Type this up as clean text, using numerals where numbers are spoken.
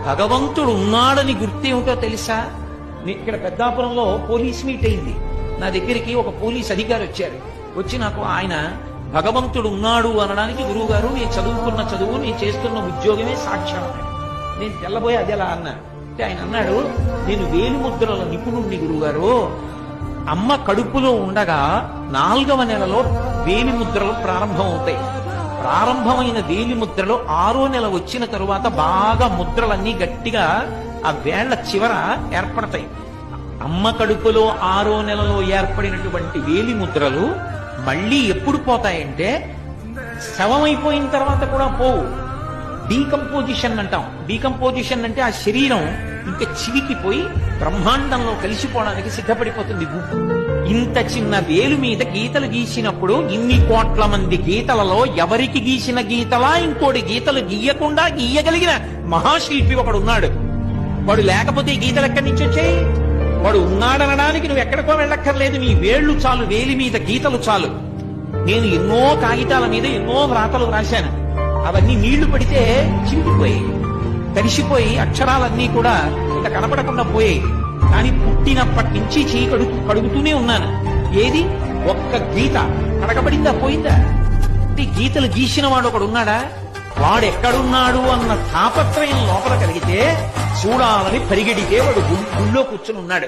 భగవంతుడు ఉన్నాడని గుర్తేమిటో తెలుసా? ఇక్కడ పెద్దాపురంలో పోలీస్ మీట్ అయింది. నా దగ్గరికి ఒక పోలీస్ అధికారి వచ్చారు. వచ్చి నాకు ఆయన భగవంతుడు ఉన్నాడు అనడానికి గురువు గారు నేను చదువుకున్న చదువు నేను చేస్తున్న ఉద్యోగమే సాక్ష్యం అన్నాడు. నేను తెల్లబోయి అది ఎలా అన్నా అంటే ఆయన అన్నాడు, నేను వేలిముద్రల నిపుణుణ్ణి గురువుగారు. అమ్మ కడుపులో ఉండగా 4వ నెలలో వేలిముద్రలు ప్రారంభమవుతాయి. ప్రారంభమైన వేలిముద్రలు 6వ నెల వచ్చిన తరువాత బాగా ముద్రలన్నీ గట్టిగా ఆ వేళ్ల చివర ఏర్పడతాయి. అమ్మ కడుపులో 6వ నెలలో ఏర్పడినటువంటి వేలిముద్రలు మళ్ళీ ఎప్పుడు పోతాయంటే శవమైపోయిన తర్వాత కూడా పోవు. డీకంపోజిషన్ అంటాం. డీకంపోజిషన్ అంటే ఆ శరీరం ఇంకా చివికిపోయి బ్రహ్మాండంలో కలిసిపోవడానికి సిద్ధపడిపోతుంది. ఇంత చిన్న వేలు మీద గీతలు గీసినప్పుడు ఇన్ని కోట్ల మంది గీతలలో ఎవరికి గీసిన గీతలా ఇంకోటి గీతలు గీయకుండా గీయగలిగిన మహాశిల్పి ఒకడు ఉన్నాడు. వాడు లేకపోతే ఈ గీతలు ఎక్కడి నుంచి వచ్చాయి? వాడు ఉన్నాడనడానికి నువ్వు ఎక్కడికో వెళ్ళక్కర్లేదు. నీ వేళ్లు చాలు, వేలి మీద గీతలు చాలు. నేను ఎన్నో కాగితాల మీద ఎన్నో వ్రాతలు రాశాను. అవన్నీ నీళ్లు పడితే చింపిపోయాయి, తడిసిపోయి అక్షరాలన్నీ కూడా ఇక కనపడకుండా పోయాయి. కానీ పుట్టినప్పటి నుంచి చేయి కడుగుతూనే ఉన్నాను. ఏది ఒక్క గీత కడగబడిందా, పోయిందా? గీతలు గీసిన వాడు ఒకడు ఉన్నాడా? వాడెక్కడున్నాడు అన్న తాపత్రయం లోపల కలిగితే చూడాలని పరిగెడితే వాడు గుళ్ళో కూర్చుని ఉన్నాడు.